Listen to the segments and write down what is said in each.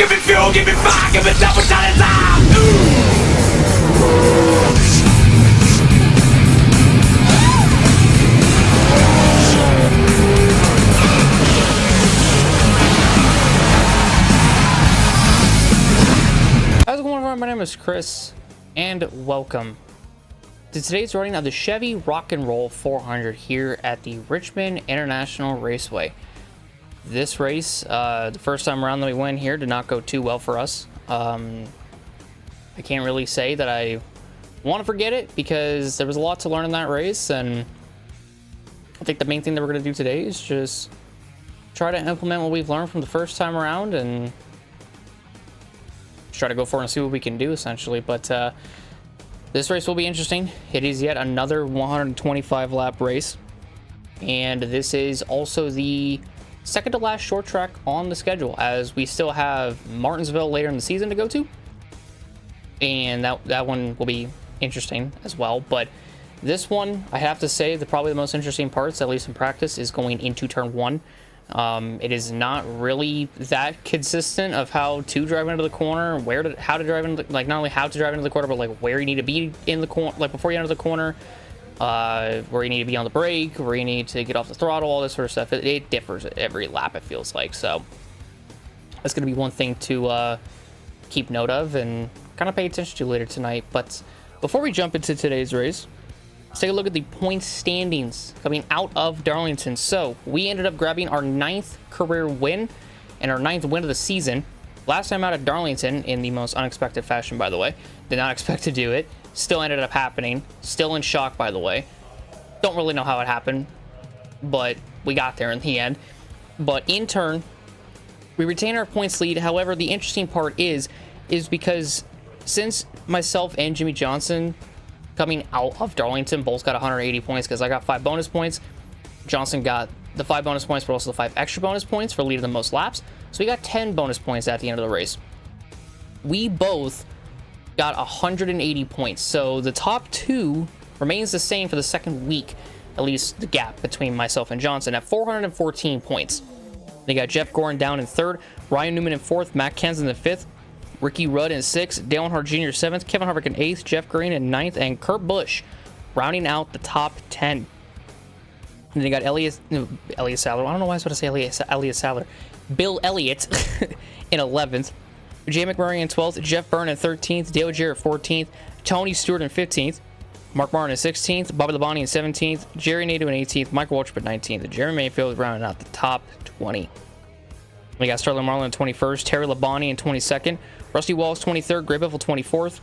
Give me fuel, give me fire, give me double shot and live. How's it going, everyone? My name is Chris, and welcome to today's running of the Chevy Rock and Roll 400 here at the Richmond International Raceway. This race, the first time around that we went here, did not go too well for us. I can't really say that I want to forget it because there was a lot to learn in that race, and I think the main thing that we're going to do today is just try to implement what we've learned from the first time around and try to go for it and see what we can do, essentially. But this race will be interesting. It is yet another 125 lap race, and this is also the second to last short track on the schedule, as we still have Martinsville later in the season to go to, and that one will be interesting as well. But this one, I have to say, probably the most interesting parts, at least in practice, is going into turn one. It is not really that consistent of how to drive into the corner, how to drive into, like, not only how to drive into the corner, but like where you need to be in the corner, like before you enter the corner, where you need to be on the brake, where you need to get off the throttle, all this sort of stuff. It differs every lap, it feels like. So that's going to be one thing to keep note of and kind of pay attention to later tonight. But before we jump into today's race, let's take a look at the point standings coming out of Darlington. So we ended up grabbing our 9th career win and our 9th win of the season. Last time out at Darlington, in the most unexpected fashion, by the way. Did not expect to do it. Still ended up happening. Still in shock, by the way. Don't really know how it happened, but we got there in the end. But in turn, we retain our points lead. However, the interesting part is because since myself and Jimmie Johnson coming out of Darlington both got 180 points, because I got 5 bonus points. Johnson got the 5 bonus points, but also the 5 extra bonus points for leading the most laps. So we got 10 bonus points at the end of the race. We both got 180 points. So the top 2 remains the same for the second week, at least the gap between myself and Johnson, at 414 points. They got Jeff Gordon down in 3rd, Ryan Newman in 4th, Matt Kenson in 5th, Ricky Rudd in 6th, Dale Earnhardt Jr. 7th, Kevin Harvick in 8th, Jeff Green in 9th, and Kurt Busch rounding out the top 10. And then they got Elliott Sadler. I don't know why I was about to say Elliott Sadler. Bill Elliott in 11th, Jay McMurray in 12th, Jeff Byrne in 13th, Dale Jarrett 14th, Tony Stewart in 15th, Mark Martin in 16th, Bobby Labonte in 17th, Jerry Nadeau in 18th, Michael Waltrip in 19th, and Jeremy Mayfield rounding out the top 20. We got Sterling Marlin in 21st, Terry Labonte in 22nd, Rusty Wallace 23rd, Gray Biffle 24th,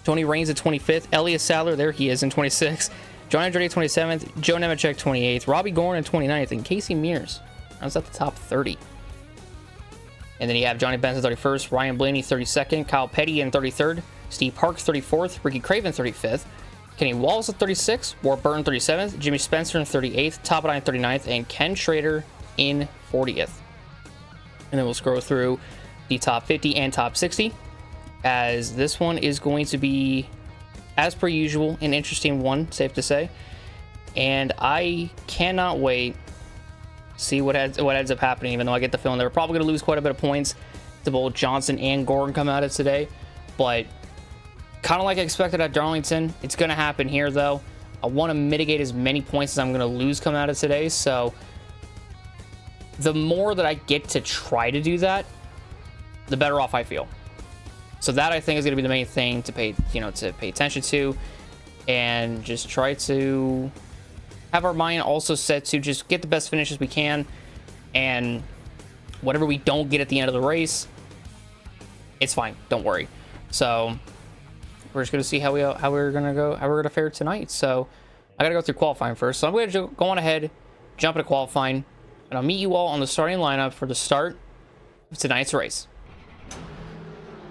Tony Raines at 25th, Elliott Sadler, there he is, in 26th, John Andretti 27th, Joe Nemechek 28th, Robbie Gorn in 29th, and Casey Mears rounds at the top 30. And then you have Johnny Benson 31st, Ryan Blaney 32nd, Kyle Petty in 33rd, Steve Parks 34th, Ricky Craven 35th, Kenny Wallace at 36th, Ward Burton 37th, Jimmy Spencer in 38th, Topadine 39th, and Ken Schrader in 40th. And then we'll scroll through the top 50 and top 60, as this one is going to be, as per usual, an interesting one, safe to say. And I cannot wait to see what ends up happening, even though I get the feeling they're probably going to lose quite a bit of points to both Johnson and Gordon come out of today. But kind of like I expected at Darlington, it's going to happen here, though. I want to mitigate as many points as I'm going to lose come out of today, so the more that I get to try to do that, the better off I feel. So that, I think, is going to be the main thing to pay attention to, and just try to have our mind also set to just get the best finishes we can, and whatever we don't get at the end of the race, it's fine. Don't worry. So we're just going to see how we're going to fare tonight. So I got to go through qualifying first. So I'm going to go on ahead, jump into qualifying, and I'll meet you all on the starting lineup for the start of tonight's race.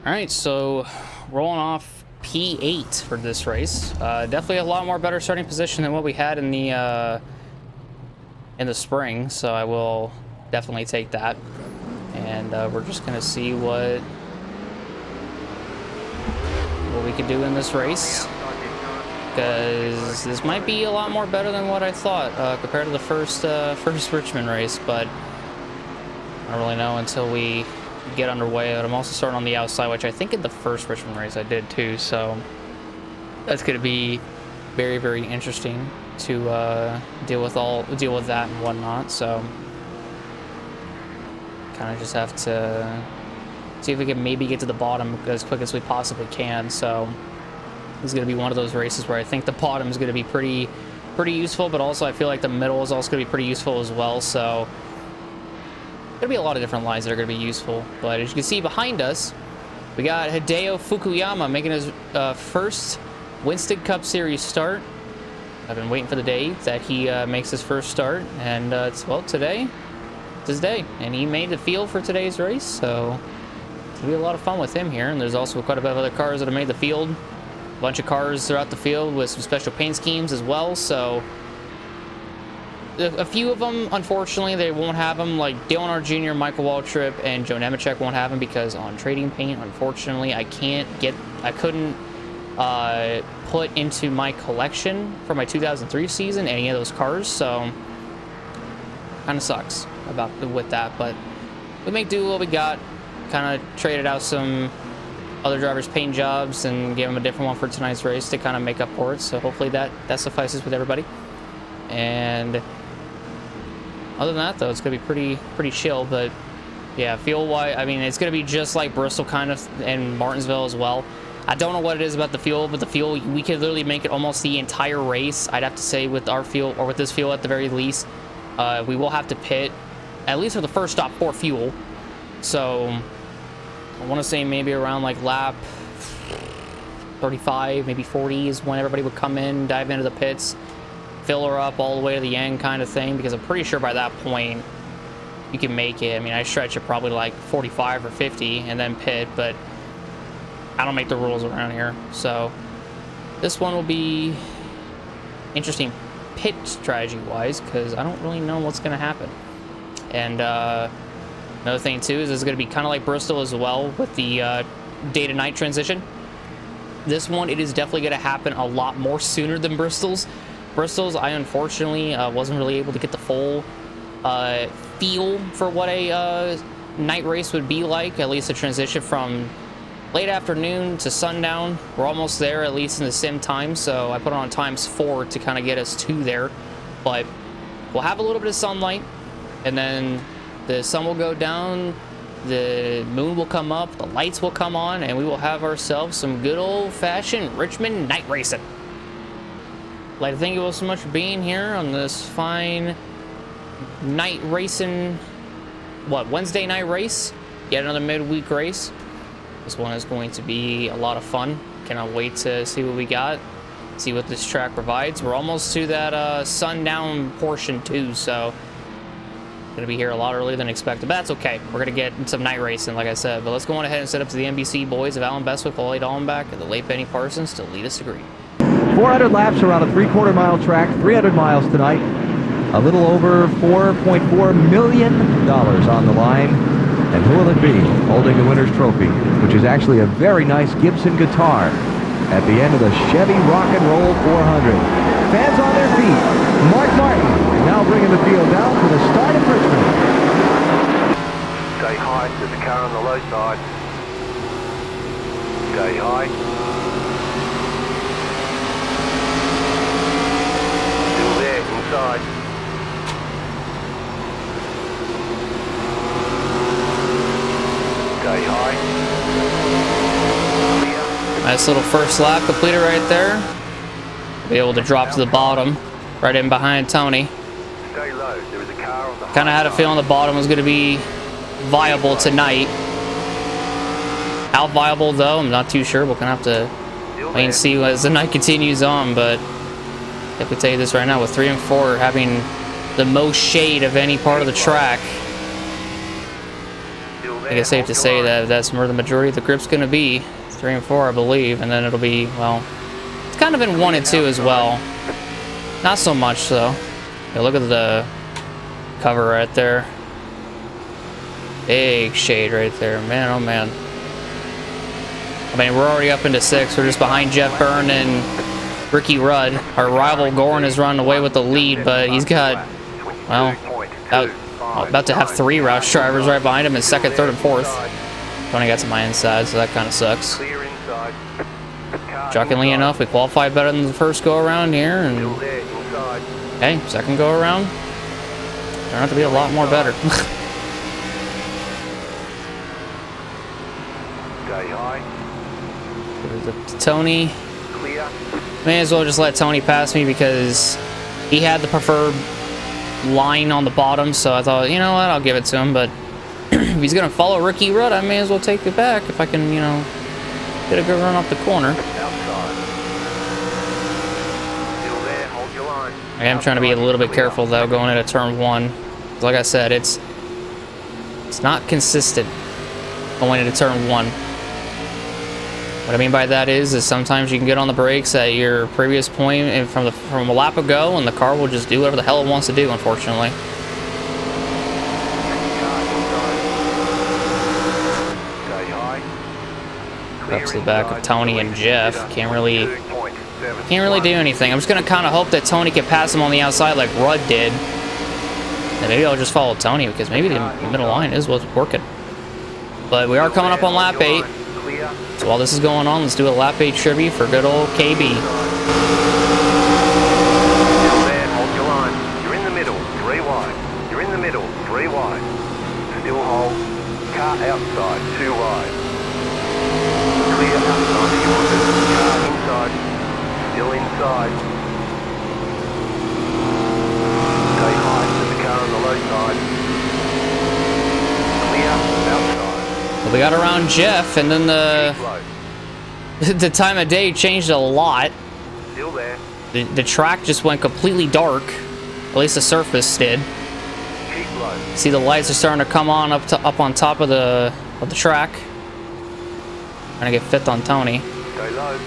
All right, so rolling off P8 for this race. Definitely a lot more better starting position than what we had in the spring, so I will definitely take that. And we're just gonna see what we can do in this race, because this might be a lot more better than what I thought compared to the first Richmond race, but I don't really know until we get underway. But I'm also starting on the outside, which I think in the first Richmond race I did too. So that's going to be very, very interesting to deal with that and whatnot. So kind of just have to see if we can maybe get to the bottom as quick as we possibly can. So this is going to be one of those races where I think the bottom is going to be pretty useful, but also I feel like the middle is also going to be pretty useful as well. So there's going to be a lot of different lines that are going to be useful. But as you can see behind us, we got Hideo Fukuyama making his first Winston Cup Series start. I've been waiting for the day that he makes his first start, and today it's his day, and he made the field for today's race, so it'll be a lot of fun with him here. And there's also quite a bit of other cars that have made the field, a bunch of cars throughout the field with some special paint schemes as well. So a few of them, unfortunately, they won't have them, like Dale Earnhardt Jr., Michael Waltrip, and Joe Nemechek won't have them because on trading paint, unfortunately, I couldn't put into my collection for my 2003 season any of those cars, so kind of sucks with that. But we make do what we got. Kind of traded out some other drivers' paint jobs and gave them a different one for tonight's race to kind of make up for it. So hopefully that suffices with everybody. And other than that, though, it's gonna be pretty chill. But yeah, fuel-wise, I mean, it's gonna be just like Bristol kind of and Martinsville as well. I don't know what it is about the fuel, but the fuel, we could literally make it almost the entire race, I'd have to say, with our fuel, or with this fuel at the very least. We will have to pit, at least for the first stop, for fuel. So I want to say maybe around like lap 35, maybe 40 is when everybody would come in, dive into the pits, fill her up all the way to the end kind of thing, because I'm pretty sure by that point you can make it. I mean, I stretch it probably like 45 or 50 and then pit, but I don't make the rules around here. So this one will be interesting pit strategy wise, because I don't really know what's going to happen. And another thing too is it's going to be kind of like Bristol as well with the day to night transition. This one, it is definitely going to happen a lot more sooner than Bristol's. I unfortunately wasn't really able to get the full feel for what a night race would be like, at least the transition from late afternoon to sundown. We're almost there, at least in the sim time, so I put it on ×4 to kind of get us to there. But we'll have a little bit of sunlight, and then the sun will go down, the moon will come up, the lights will come on, and we will have ourselves some good old-fashioned Richmond night racing. I'd like to thank you all so much for being here on this fine night racing, Wednesday night race? Yet another midweek race. This one is going to be a lot of fun. Cannot wait to see what we got, see what this track provides. We're almost to that sundown portion too, so gonna be here a lot earlier than expected, but that's okay. We're gonna get some night racing, like I said. But let's go on ahead and set up to the NBC boys of Alan Bestwick, Wally Dallenbach, and the late Benny Parsons to lead us to green. 400 laps around a 3/4 mile track, 300 miles tonight. A little over $4.4 million on the line. And who will it be holding the winner's trophy, which is actually a very nice Gibson guitar at the end of the Chevy Rock and Roll 400. Fans on their feet. Mark Martin now bringing the field down for the start of Richmond. Stay high, there's a car on the low side. Stay high. Still there, inside. Stay high. Nice little first lap completed right there. Be able to drop to the bottom, right in behind Tony. Stay low, there is a car on the Kind of had a feeling the bottom was going to be viable tonight. How viable, though, I'm not too sure. We're going to have to wait and see as the night continues on. But I can tell you this right now, with 3 and 4 having the most shade of any part of the track, I think it's safe to say that that's where the majority of the grip's going to be. 3 and 4, I believe, and then it'll be, well, it's kind of in 1 and 2 as well. Not so much, though. Yeah, look at the cover right there. Big shade right there. Man, oh man. I mean, we're already up into 6. We're just behind Jeff Byrne and Ricky Rudd. Our rival Gorin is running away with the lead, but he's got, well, about About to have 3 Roush drivers right behind him in second, third, and fourth. Tony got to my inside, so that kind of sucks. Clear inside. Shockingly enough, we qualified better than the first go around here, and Still there, inside. hey, second go around turned out to be a lot more better. Stay high. There's up to Tony. Clear. May as well just let Tony pass me because he had the preferred line on the bottom, so I thought, you know what, I'll give it to him, but if he's gonna follow Ricky Rudd, I may as well take it back if I can, you know, get a good run off the corner. Outside. Still there, hold your line. I am trying to be a little bit careful though going into turn 1. Like I said, it's not consistent going into turn 1. What I mean by that is sometimes you can get on the brakes at your previous point and from a lap ago, and the car will just do whatever the hell it wants to do, unfortunately. Stay high. Up to the back of Tony and Jeff. Can't really do anything. I'm just gonna kind of hope that Tony can pass him on the outside like Rudd did. And maybe I'll just follow Tony because maybe the middle line is what's working. But we are coming up on lap 8. So while this is going on, let's do a lap 8 tribute for good old KB. Still there, hold your line. You're in the middle, 3 wide. You're in the middle, 3 wide. Still hold. Car outside, 2 wide. Clear outside of yours. Car inside. Still inside. Stay high to the car on the low side. Clear outside. Well, we got around Jeff, and then the time of day changed a lot. Still there. The track just went completely dark. At least the surface did. Keep low. See, the lights are starting to come on up on top of the track. Trying to get fifth on Tony. Stay low.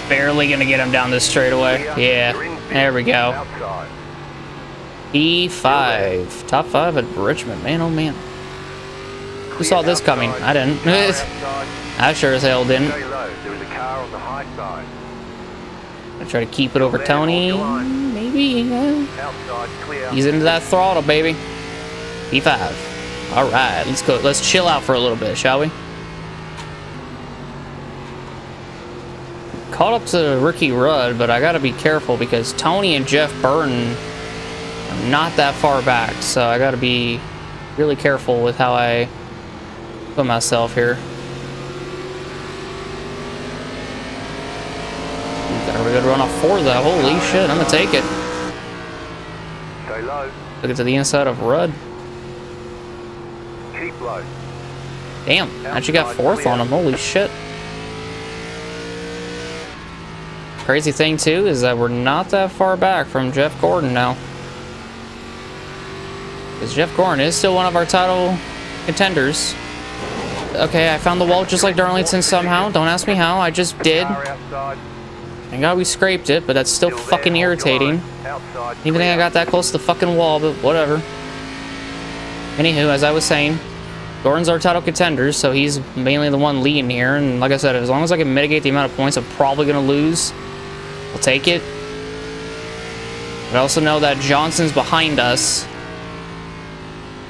Barely gonna get him down this straightaway. Yeah, there we go. Outside. E5. Top 5 at Richmond. Man, oh man. Who saw this coming? I didn't. I sure as hell didn't. Stay low. There is a car on the high side. I try to keep it over Tony. Maybe. Outside, clear. He's into that throttle, baby. E5. All right, let's go. Let's chill out for a little bit, shall we? Caught up to Ricky Rudd, but I gotta be careful because Tony and Jeff Burton are not that far back, so I gotta be really careful with how I put myself here. Got a good run off 4 though. Holy shit, I'm gonna take it. Stay low. Look it to the inside of Rudd. Keep low. Damn, actually got 4th on him. Holy shit. Crazy thing too is that we're not that far back from Jeff Gordon now. Because Jeff Gordon is still one of our title contenders. Okay, I found the wall just like Darlington somehow. Don't ask me how, I just did. Car outside. Thank God we scraped it, but that's still Still there, fucking hold your irritating. line. Outside, Even think I clear. got that close to the fucking wall, but whatever. Anywho, as I was saying, Gordon's our title contender, so he's mainly the one leading here. And like I said, as long as I can mitigate the amount of points I'm probably going to lose, I'll take it. But I also know that Johnson's behind us.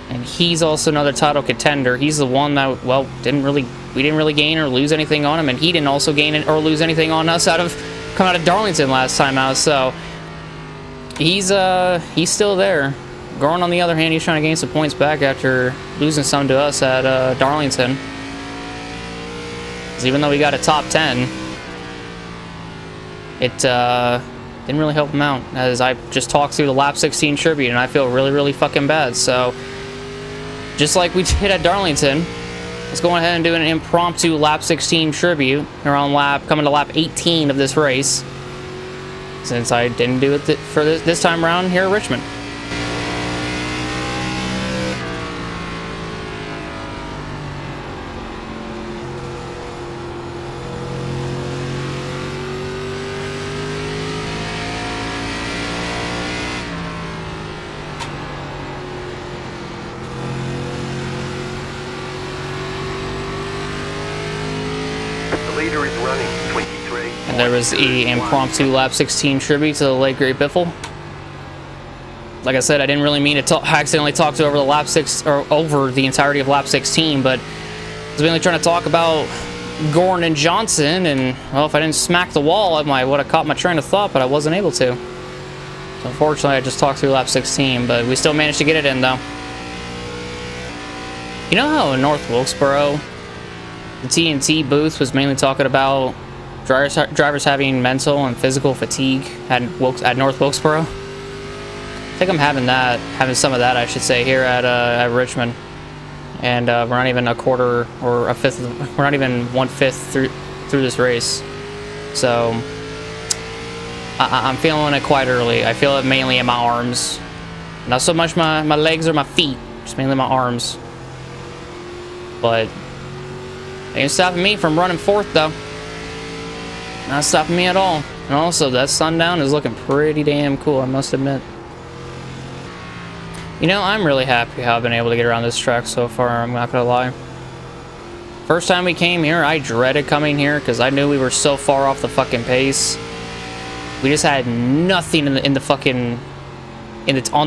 And he's also another title contender. He's the one that, well, we didn't really gain or lose anything on him. And he didn't also gain or lose anything on us coming out of Darlington last time out. So he's still there. Gordon, on the other hand, he's trying to gain some points back after losing some to us at Darlington. 'Cause even though we got a top 10, it didn't really help him out. As I just talked through the lap 16 tribute, and I feel really, really fucking bad. So just like we did at Darlington, let's go ahead and do an impromptu lap 16 tribute. We're on coming to lap 18 of this race, since I didn't do it for this time around here at Richmond. Leader is running 23. And there was the impromptu lap 16 tribute to the late great Biffle. Like I said, I didn't really mean to accidentally talk over the lap 6 or over the entirety of lap 16, but I was mainly trying to talk about Gordon and Johnson, and well, if I didn't smack the wall, I would have caught my train of thought, but I wasn't able to. So unfortunately, I just talked through lap 16, but we still managed to get it in, though. You know how in North Wilkesboro, the TNT booth was mainly talking about drivers having mental and physical fatigue at North Wilkesboro? I think I'm having some of that, I should say, here at Richmond. And we're not even a quarter or a fifth, we're not even 1/5 through this race. So I'm feeling it quite early. I feel it mainly in my arms. Not so much my legs or my feet, just mainly my arms. But it ain't stopping me from running fourth, though. Not stopping me at all. And also, that sundown is looking pretty damn cool, I must admit. You know, I'm really happy how I've been able to get around this track so far, I'm not gonna lie. First time we came here, I dreaded coming here because I knew we were so far off the fucking pace. We just had nothing on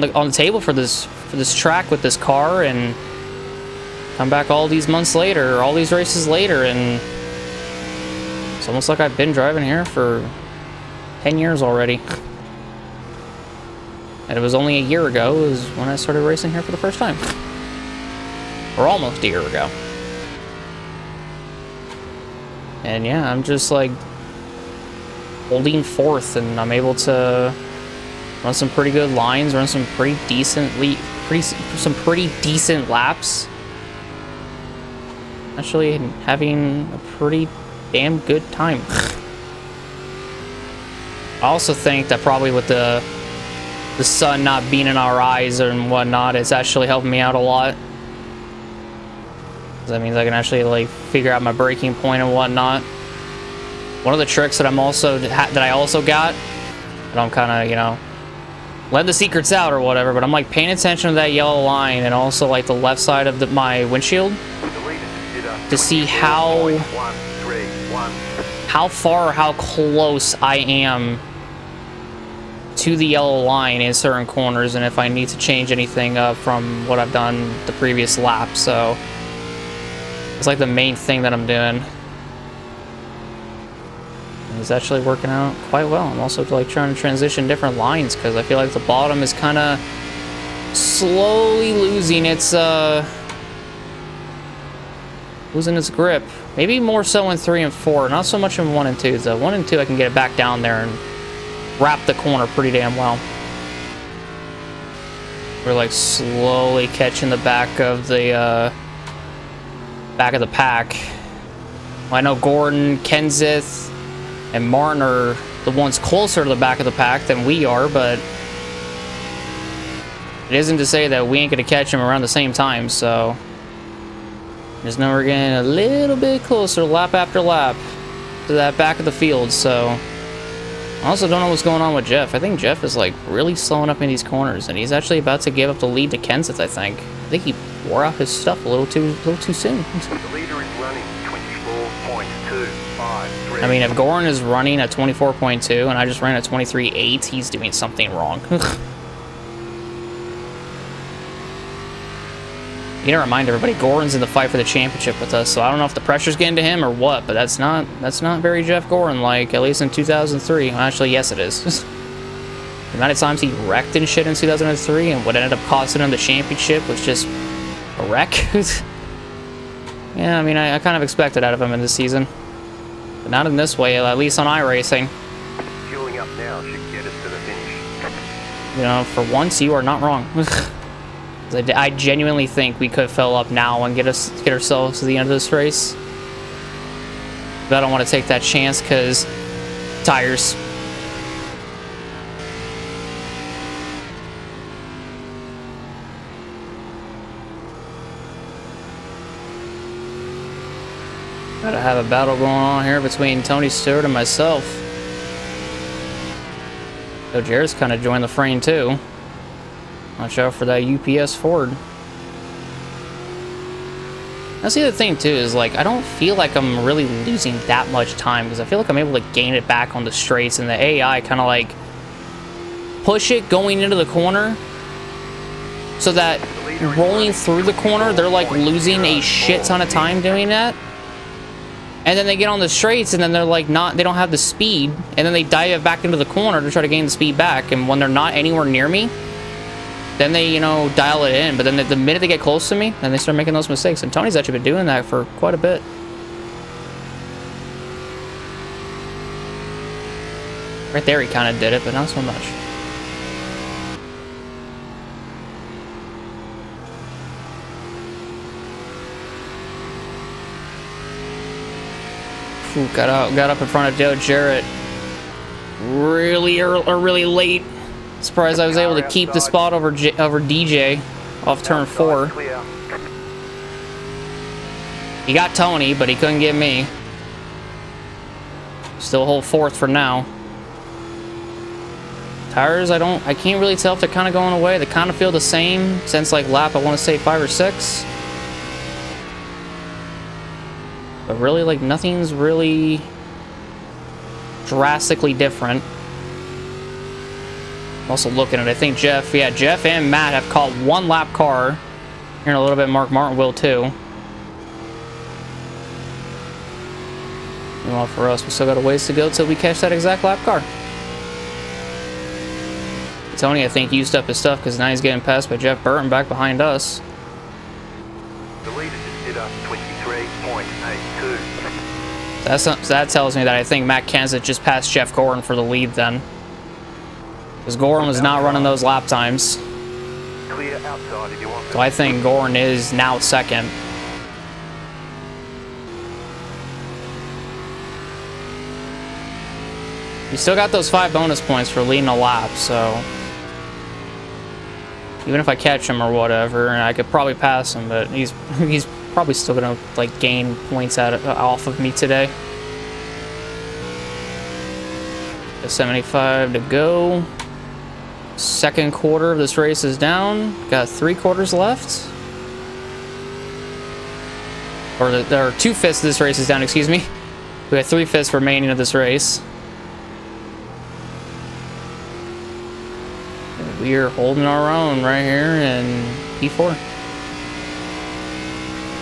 the table for this track with this car, and come back all these months later, or all these races later, and it's almost like I've been driving here for 10 years already. And it was only a year ago is when I started racing here for the first time. Or almost a year ago. And yeah, I'm just like holding fourth, and I'm able to run some pretty good lines, run some pretty decent laps. Actually having a pretty damn good time. I also think that probably with the sun not being in our eyes and whatnot, it's actually helping me out a lot. That means I can actually like figure out my braking point and whatnot. One of the tricks that I also got, and I'm kind of, you know, letting the secrets out or whatever, but I'm like paying attention to that yellow line and also like the left side of my windshield to see how far or how close I am to the yellow line in certain corners, and if I need to change anything up from what I've done the previous lap. So it's like the main thing that I'm doing. And it's actually working out quite well. I'm also like trying to transition different lines because I feel like the bottom is kind of slowly losing its grip. Maybe more so in 3 and 4, not so much in 1 and 2. So 1 and 2 I can get it back down there and wrap the corner pretty damn well. We're like slowly catching the back of the pack. Well, I know Gordon, Kenseth, and Martin are the ones closer to the back of the pack than we are, but it isn't to say that we ain't gonna catch them around the same time. So just know we're getting a little bit closer lap after lap to that back of the field. So I also don't know what's going on with Jeff. I think Jeff is like really slowing up in these corners, and he's actually about to give up the lead to Kenseth. I think he wore out his stuff a little too soon. The leader is running 24.253. I mean, if Goran is running at 24.2 and I just ran at 23.8, he's doing something wrong. You gotta remind everybody, Goran's in the fight for the championship with us, so I don't know if the pressure's getting to him or what, but that's not very Jeff Goran like, at least in 2003. Well, actually, yes, it is. The amount of times he wrecked and shit in 2003, and what ended up costing him the championship was just a wreck. Yeah, I mean, I kind of expected out of him in this season, but not in this way, at least on iRacing. Fueling up now should get us to the finish. You know, for once, you are not wrong. I genuinely think we could fill up now and get ourselves to the end of this race. But I don't want to take that chance because tires. Gotta have a battle going on here between Tony Stewart and myself. So Jared's kind of joined the frame too. Watch out for that UPS Ford. That's the other thing too, is like I don't feel like I'm really losing that much time because I feel like I'm able to gain it back on the straights, and the AI kind of like push it going into the corner, so that rolling through the corner, they're like losing a shit ton of time doing that. And then they get on the straights and then they're like they don't have the speed, and then they dive back into the corner to try to gain the speed back. And when they're not anywhere near me, then they, you know, dial it in. But then the minute they get close to me, then they start making those mistakes. And Tony's actually been doing that for quite a bit. Right there he kind of did it, but not so much. Ooh, got up in front of Dale Jarrett really early, or really late. Surprised I was able to keep the spot over DJ off turn 4. He got Tony, but he couldn't get me. Still hold 4th for now. Tires, I can't really tell if they're kind of going away. They kind of feel the same since like lap, I want to say 5 or 6. But really, like, nothing's really drastically different. I'm also looking at it. I think Jeff and Matt have caught 1 lap car. Here in a little bit, Mark Martin will too. Well, for us, we still got a ways to go till we catch that exact lap car. Tony, I think, used up his stuff because now he's getting passed by Jeff Burton back behind us. The leader just did up 23.82. That tells me that I think Matt Kenseth just passed Jeff Gordon for the lead then. Because Gordon was not running those lap times. Clear outside if you want. So I think Gordon is now 2nd. You still got those 5 bonus points for leading a lap, so even if I catch him or whatever, I could probably pass him, but he's probably still gonna like gain points off of me today. 75 to go. 2nd quarter of this race is down. Got 3 quarters left. Or 2/5 of this race is down, excuse me. We got 3/5 remaining of this race. And we are holding our own right here in P4.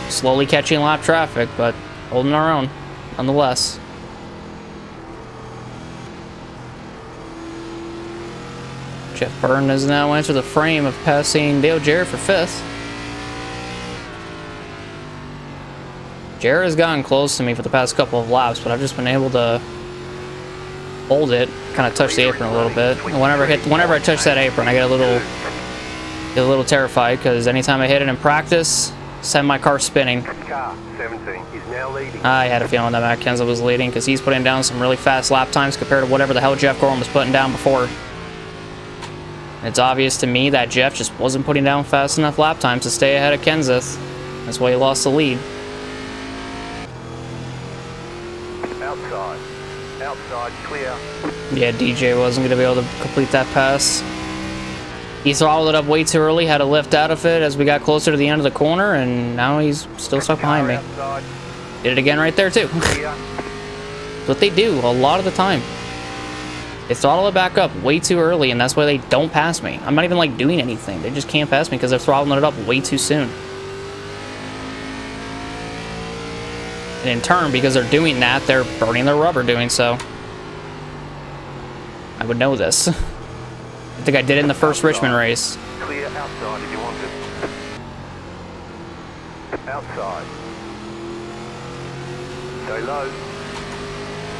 Slowly catching lap traffic, but holding our own nonetheless. Jeff Burton has now entered the frame of passing Dale Jarrett for 5th. Jarrett has gotten close to me for the past couple of laps, but I've just been able to hold it, kind of touch the apron a little bit. And whenever I touch that apron, I get a little terrified because anytime I hit it in practice, send my car spinning. Car 17 is now leading. I had a feeling that Matt Kenseth was leading because he's putting down some really fast lap times compared to whatever the hell Jeff Gordon was putting down before. It's obvious to me that Jeff just wasn't putting down fast enough lap times to stay ahead of Kenseth. That's why he lost the lead. Outside clear. Yeah, DJ wasn't going to be able to complete that pass. He throttled it up way too early, had to lift out of it as we got closer to the end of the corner, and now he's still stuck behind me. Outside. Did it again right there, too. Clear. That's what they do a lot of the time. They throttle it back up way too early, and that's why they don't pass me. I'm not even, like, doing anything. They just can't pass me because they're throttling it up way too soon. And in turn, because they're doing that, they're burning their rubber doing so. I would know this. I think I did it in the first Richmond race. Clear outside if you want it. Outside. Stay low.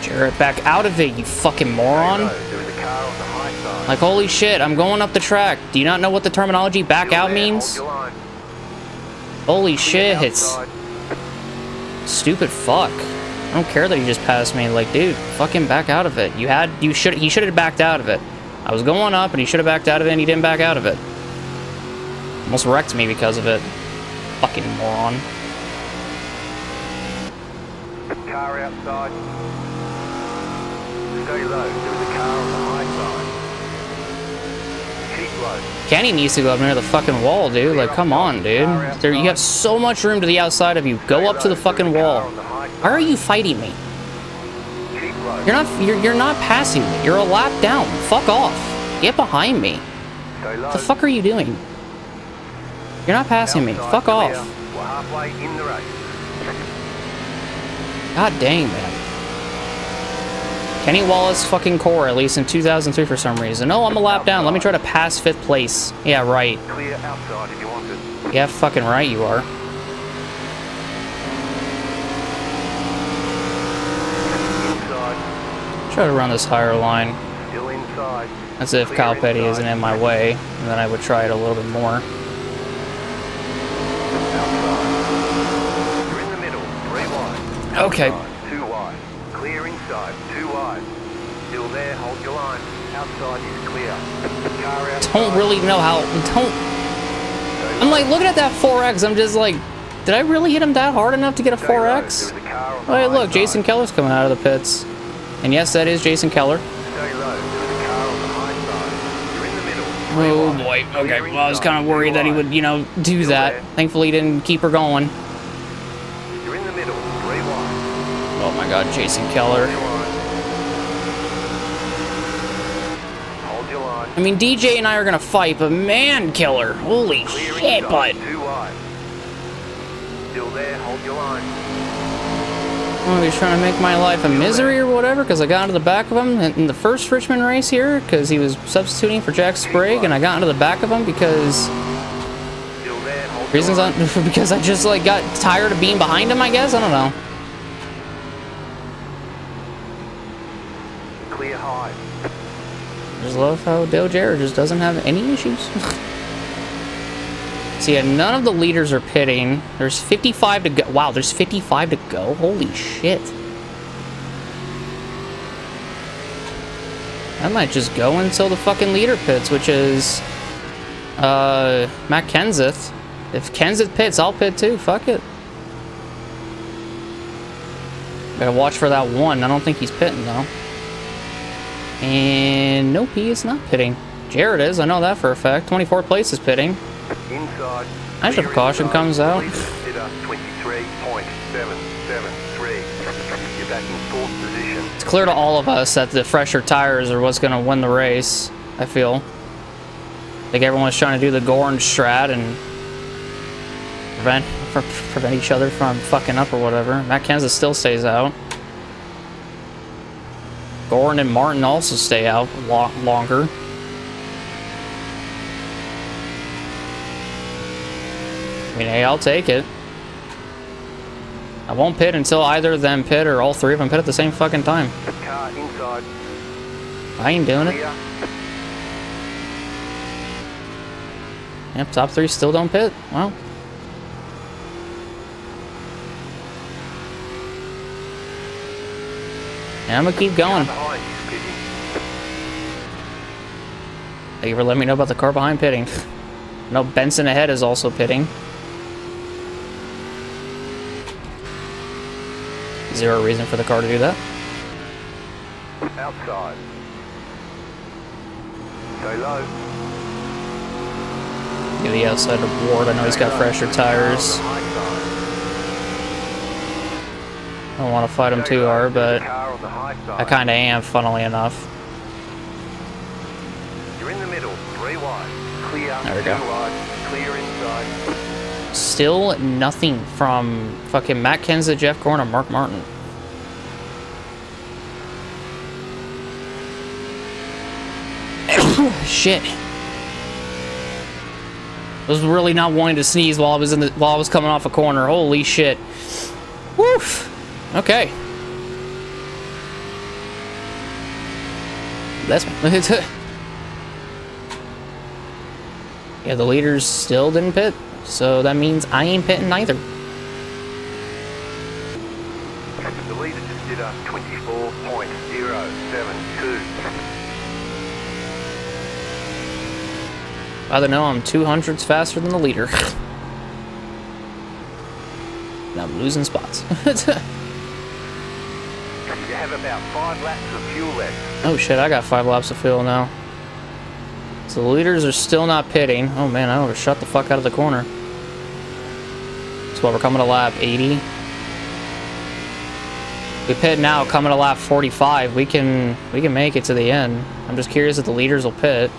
Jarrett, back out of it, you fucking moron. There is a car on the high side. Like, holy shit, I'm going up the track. Do you not know what the terminology back out means? Hold your line. Holy shit, it's Outside. stupid fuck. I don't care that he just passed me. Like, dude, fucking back out of it. He should have backed out of it. I was going up and he should have backed out of it and he didn't back out of it. Almost wrecked me because of it. Fucking moron. Car outside. Stay low. There is a car on the high side. Keep low. Kenny needs to go up near the fucking wall, dude. Like, come on, dude. You have so much room to the outside of you. Go up to the fucking wall. Why are you fighting me? Keep low. You're not passing me. You're a lap down. Fuck off. Get behind me. Stay low. What the fuck are you doing? You're not passing me. Outside Fuck off. clear. We're halfway in the race. God dang, man. Kenny Wallace fucking core, at least in 2003 for some reason. Oh, I'm a lap down. Let me try to pass 5th place. Yeah, right. Clear outside if you want it. Yeah, fucking right you are. Inside. Try to run this higher line. Still inside. That's if Kyle Petty isn't in my way. And then I would try it a little bit more. You're in the middle, 3 wide. Okay. Outside, 2 wide. Clear inside, 2 wide. Still there, hold your line. Outside is clear. Car outside. Don't really know how. Don't. I'm like looking at that 4X. I'm just like, did I really hit him that hard enough to get a 4X? Oh, hey, look, Jason Keller's coming out of the pits. And yes, that is Jason Keller. Stay low. There's a car on the high side. You're in the middle. Oh boy. Okay. Well, I was kind of worried that he would, you know, do that. Thankfully, he didn't keep her going. You're in the middle, 3 wide. Oh my God, Jason Keller. Hold your line. I mean, DJ and I are gonna fight, but man, Killer, holy shit, bud. 2 wide. Still there, hold your line. Oh, he's trying to make my life a misery or whatever, because I got into the back of him in the first Richmond race here, because he was substituting for Jack Sprague, and I got into the back of him because Still there, hold reasons your line. because I just like got tired of being behind him, I guess. I don't know. Clear high. I just love how Dale Jarrett just doesn't have any issues. See, yeah, none of the leaders are pitting. There's 55 to go. Wow, there's 55 to go. Holy shit. I might just go until the fucking leader pits, which is Matt Kenseth. If Kenseth pits, I'll pit too. Fuck it. Gotta watch for that one. I don't think he's pitting though. And nope, he is not pitting. Jarrett is, I know that for a fact. 24th place is pitting. Inside. Actually, if caution comes out. Consider 23.773. You're back in 4th position. It's clear to all of us that the fresher tires are what's going to win the race, I feel. I think everyone's trying to do the Gorn strat and prevent each other from fucking up or whatever. Matt Kenseth still stays out. Gorn and Martin also stay out longer. I mean, hey, I'll take it. I won't pit until either of them pit or all 3 of them pit at the same fucking time. Car inside. I ain't doing it. Clear. Yep, top 3 still don't pit. Well. Yeah, I'm gonna keep going. Behind is pitting. Thank you for letting me know about the car behind pitting. No, Benson ahead is also pitting. Zero reason for the car to do that. Outside. Stay low. Get the outside of Ward. I know he's got fresher tires. I don't want to fight him too hard, but I kind of am, funnily enough. You're in the middle, 3 wide. Clear. There we go. 2 wide. Clear inside. Still nothing from fucking Matt Kenseth, Jeff Gordon, or Mark Martin. Shit. I was really not wanting to sneeze while I was coming off a corner. Holy shit. Woof. Okay. That's yeah, the leaders still didn't pit, so that means I ain't pitting either. The leader just did a 24.072. I don't know, I'm 200s faster than the leader. And I'm losing spots. You have about 5 laps of fuel left. Oh shit, I got 5 laps of fuel now. So the leaders are still not pitting. Oh man, I overshot the fuck out of the corner. So we're coming to lap 80. We pit now, coming to lap 45. We can make it to the end. I'm just curious if the leaders will pit.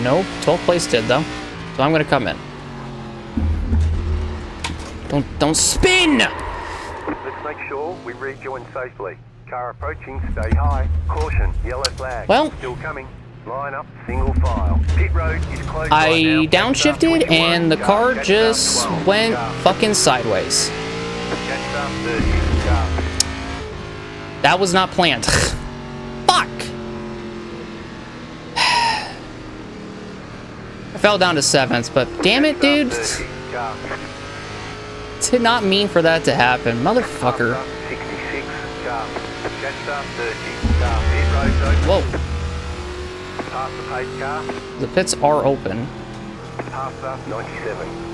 No, 12th place did though. So I'm gonna come in. Don't spin! Let's make sure we rejoin safely. Car approaching, stay high. Caution, yellow flag. Well, still coming. Line up, single file. Pit road is closed. I right now. downshifted and the car just went fucking sideways. That was not planned. Fuck! I fell down to 7th, but damn it, dude. Did not mean for that to happen, motherfucker. Whoa. The pits are open.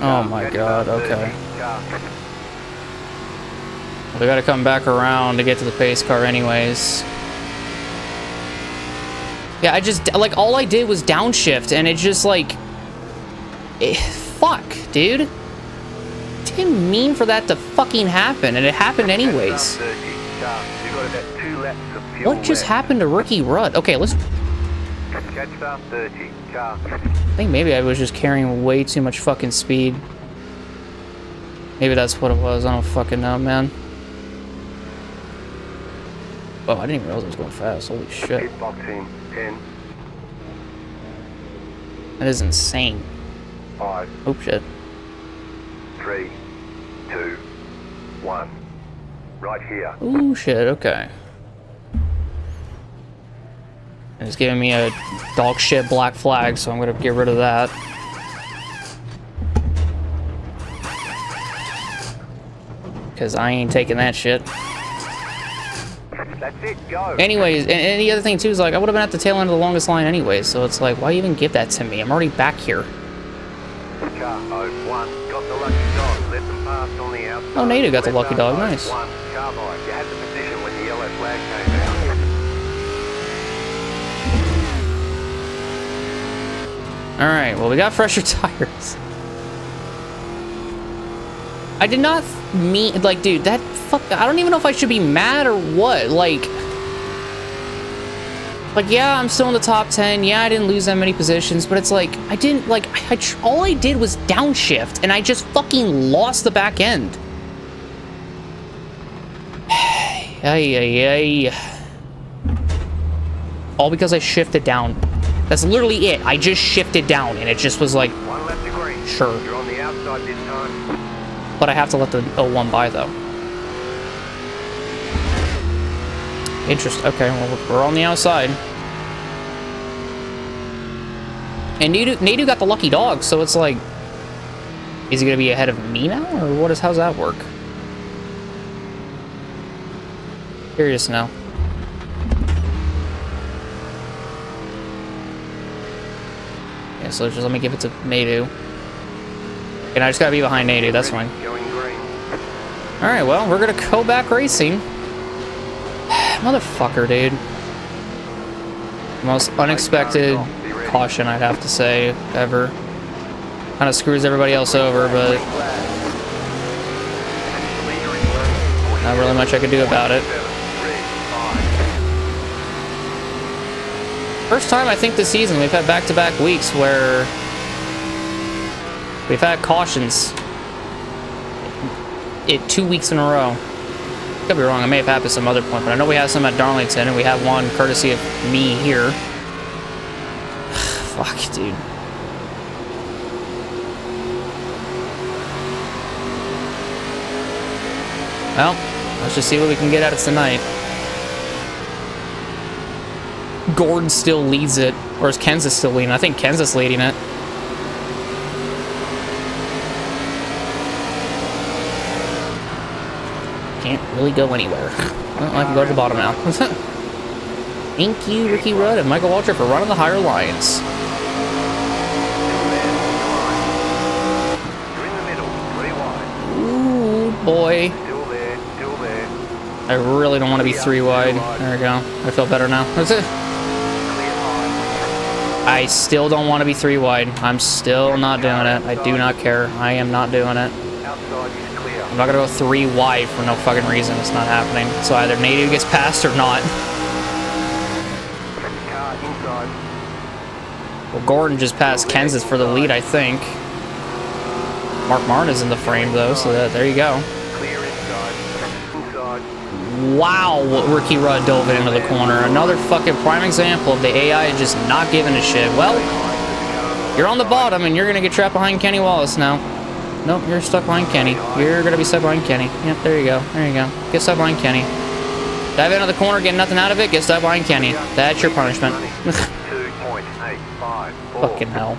Oh my god, okay. We gotta come back around to get to the pace car anyways. Yeah, I just, like, all I did was downshift, and it just, like... fuck, dude. Didn't mean for that to fucking happen, and it happened anyways. What just happened to Rookie Rudd? Okay, let's... I think maybe I was just carrying way too much fucking speed. Maybe that's what it was. I don't fucking know, man. Oh, I didn't even realize I was going fast. Holy shit. That is insane. 5. Oh shit. 3, 2, 1. Right here. Ooh shit, okay. And it's giving me a dog shit black flag, so I'm gonna get rid of that. Because I ain't taking that shit. That's it, go. Anyways, and the other thing too is, like, I would have been at the tail end of the longest line anyways, so it's like, why even give that to me? I'm already back here. Car 01 got the lucky dog. Let them pass on the outside. Oh, Nato got the lucky dog, nice. Car by. You had the position when the yellow flag came out. Alright, well, we got fresher tires. I did not mean, like, dude, that fuck, I don't even know if I should be mad or what, like, yeah, I'm still in the top 10, yeah, I didn't lose that many positions, but it's like, I didn't, like, all I did was downshift, and I just fucking lost the back end. Ay. All because I shifted down. That's literally it. I just shifted down, and it just was like, One left to green. sure. You're on the outside this time. But I have to let the 01 by, though. Interesting. Okay, well, we're on the outside. And Nadu got the lucky dog, so it's like, is he gonna be ahead of me now, or how's that work? Curious now. Yeah, so just let me give it to Nadu. And I just gotta be behind Nadu, that's fine. Alright, well, we're gonna go back racing. Motherfucker, dude. Most unexpected caution, I'd have to say, ever. Kind of screws everybody else over, but not really much I could do about it. First time, I think, this season we've had back-to-back weeks where we've had cautions 2 weeks in a row. Could be wrong, I may have had this some other point, but I know we have some at Darlington, and we have one courtesy of me here. Fuck, dude. Well, let's just see what we can get at it tonight. Gordon still leads it, or is Kansas still leading? I think Kansas leading it. Can't really go anywhere. Well, I can go to the bottom now. Thank you, Ricky Rudd and Michael Waltrip, for running the higher lines. Ooh, boy. I really don't want to be 3 wide. There we go. I feel better now. That's it. I still don't want to be 3 wide. I'm still not doing it. I do not care. I am not doing it. I'm not gonna go 3 wide for no fucking reason. It's not happening. So either Native gets passed or not. Well, Gordon just passed Kenseth for the lead, I think. Mark Martin is in the frame, though, so there you go. Clear inside. Wow, Ricky Rudd dove it into the corner. Another fucking prime example of the AI just not giving a shit. Well, you're on the bottom, and you're going to get trapped behind Kenny Wallace now. Nope, you're stuck behind Kenny. You're going to be stuck behind Kenny. Yep, there you go. There you go. Get stuck behind Kenny. Dive into the corner, get nothing out of it, get stuck behind Kenny. That's your punishment. 2.854. Fucking hell.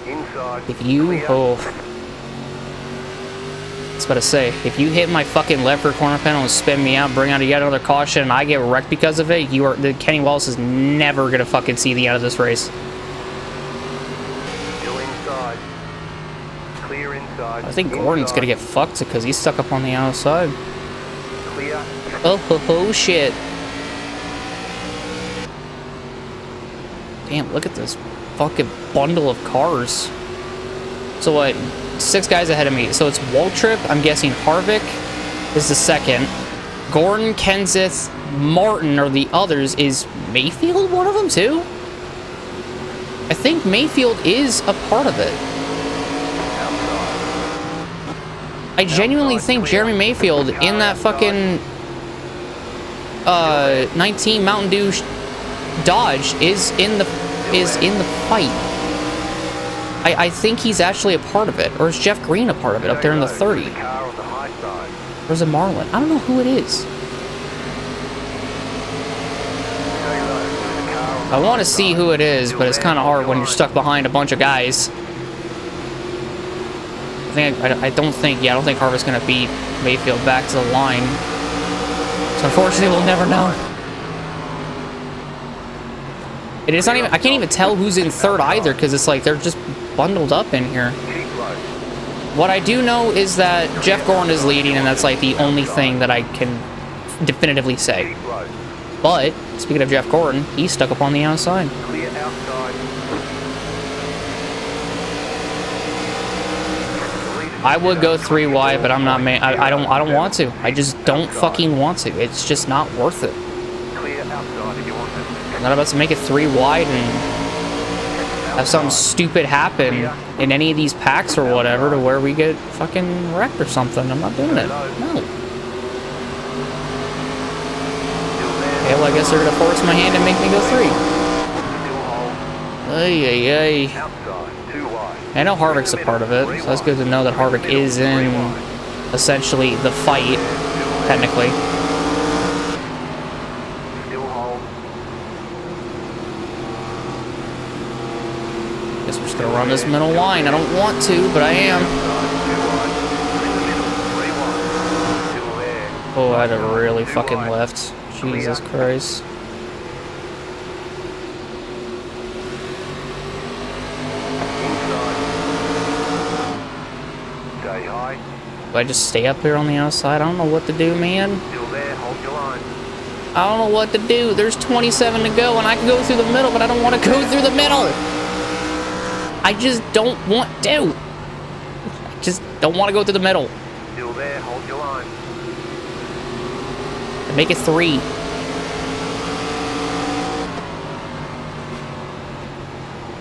Inside. If you... Oh. I was about to say, if you hit my fucking left rear corner panel and spin me out, bring out yet another caution, and I get wrecked because of it, Kenny Wallace is never going to fucking see the end of this race. Still inside. Clear inside. I think Gordon's going to get fucked because he's stuck up on the outside. Clear. Oh, shit. Damn, look at this fucking bundle of cars. So what? 6 guys ahead of me. So it's Waltrip. I'm guessing Harvick is the second. Gordon, Kenseth, Martin are the others. Is Mayfield one of them too? I think Mayfield is a part of it. I genuinely think Jeremy Mayfield in that fucking 19 Mountain Dew Dodge is in the fight. I think he's actually a part of it. Or is Jeff Green a part of it up there in the 30? Or is it Marlin? I don't know who it is. I want to see who it is, but it's kind of hard when you're stuck behind a bunch of guys. I don't think Harvick's going to beat Mayfield back to the line. So unfortunately, we'll never know. It is not even, I can't even tell who's in third either, because it's like they're just bundled up in here. What I do know is that Jeff Gordon is leading, and that's like the only thing that I can definitively say. But, speaking of Jeff Gordon, he's stuck up on the outside. Clear outside. I would go 3 wide, but I'm not. I don't want to. I just don't fucking want to. It's just not worth it. Clear outside if you want it. I'm not about to make it 3 wide and have something stupid happen in any of these packs or whatever to where we get fucking wrecked or something. I'm not doing it. No. Okay, well, I guess they're gonna force my hand and make me go 3. Ay, ay, ay. Outside, 2 wide. I know Harvick's a part of it, so that's good to know that Harvick is in, essentially, the fight, technically. Still hold. Guess we're just gonna run this middle line. I don't want to, but I am. Oh, I had a really fucking left. Jesus Christ. Stay high. Do I just stay up here on the outside? I don't know what to do, man. Still there, hold your line. I don't know what to do. There's 27 to go, and I can go through the middle, but I don't want to go through the middle. I just don't want to. I just don't want to go through the middle. Still there, hold your line. Make it 3.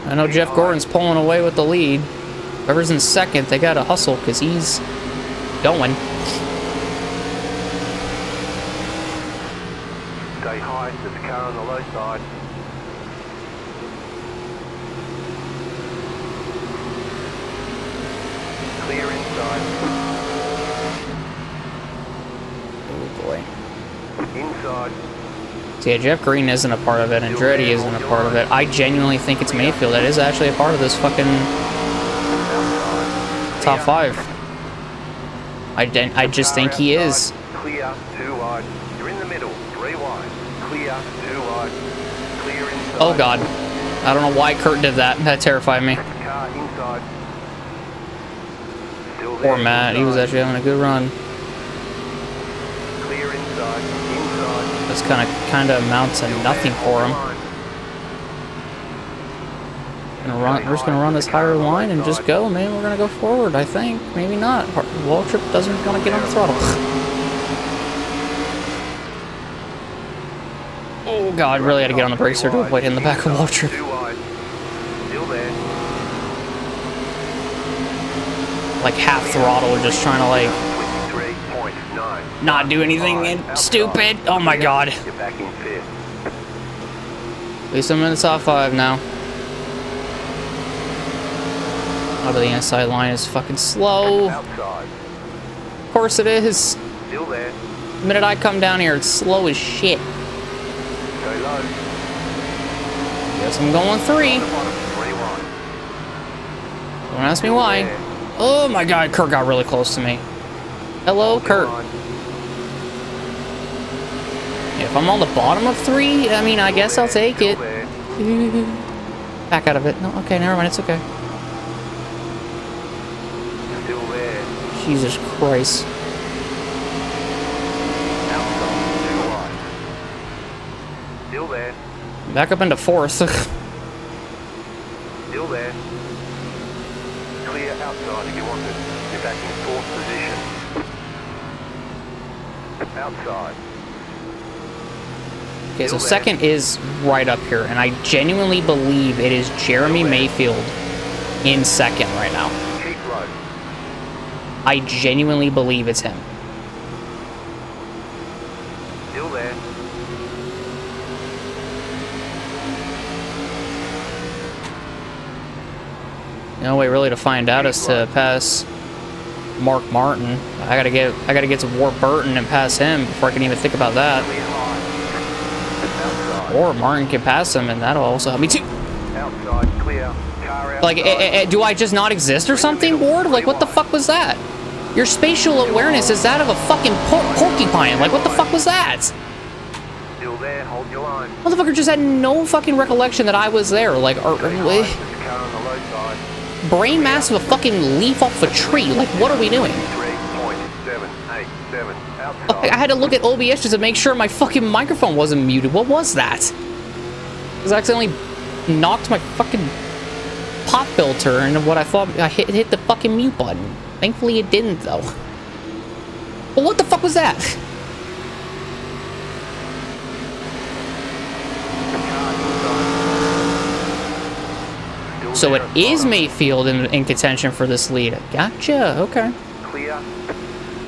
I know Jeff Gordon's pulling away with the lead. Whoever's in second, they gotta hustle because he's going. Stay high, there's a car on the low side. Clear inside. Oh boy. Inside. So yeah, Jeff Green isn't a part of it, and Andretti isn't a part of it. I genuinely think it's Mayfield that is actually a part of this fucking top 5. I just think he is. Clear, 2 wide. You're in the middle, 3 wide. Clear, 2 wide. Clear inside. Oh god. I don't know why Kurt did that. That terrified me. Car inside. Still there. Poor Matt. He was actually having a good run. Clear inside. Inside. This kind of amounts to nothing for him. We're just gonna run this higher line and just go, man. We're gonna go forward, I think. Maybe not. Waltrip doesn't want to get on the throttle. Oh god, really had to get on the brakes here to avoid hitting the back of Waltrip. like half throttle, just trying to like 23.9. not do anything stupid. Oh my god. You're back in fifth. At least I'm in the top 5 now. Oh, but the inside line is fucking slow. Outside. Of course it is. Still there. The minute I come down here, it's slow as shit. Go low. Guess I'm going 3. On the bottom, 3 wide. Don't ask me why. Oh my god, Kurt got really close to me. Hello, Kurt. If I'm on the bottom of 3, I mean, I guess I'll take it. Back out of it. No, okay, never mind, it's okay. Still there. Jesus Christ. Outside, 2 wide. Still there. Back up into 4th. Still there. Clear outside if you want it. You're back in 4th position. Outside. Okay, so 2nd is right up here, and I genuinely believe it is Jeremy Mayfield in 2nd right now. Keep low. I genuinely believe it's him. Still there. The only way really to find out is to pass Mark Martin. I gotta get to Warburton and pass him before I can even think about that. Clear high. Outside. Or Martin can pass him, and that'll also help me too. Outside, clear. Car outside. Like, do I just not exist or something, Ward? Like, what the fuck was that? Your spatial awareness is that of a fucking porcupine. Like, what the fuck was that? Still there, hold your line. Motherfucker just had no fucking recollection that I was there. Like, There's a car on the low side. brain mass of a fucking leaf off a tree. Like, what are we doing? 3.787 outside. I had to look at OBS just to make sure my fucking microphone wasn't muted. What was that? Because I accidentally knocked my fucking pop filter and what I thought I hit the fucking mute button. Thankfully it didn't though. Well, what the fuck was that? So it is Mayfield in contention for this lead. Gotcha, okay. Clear.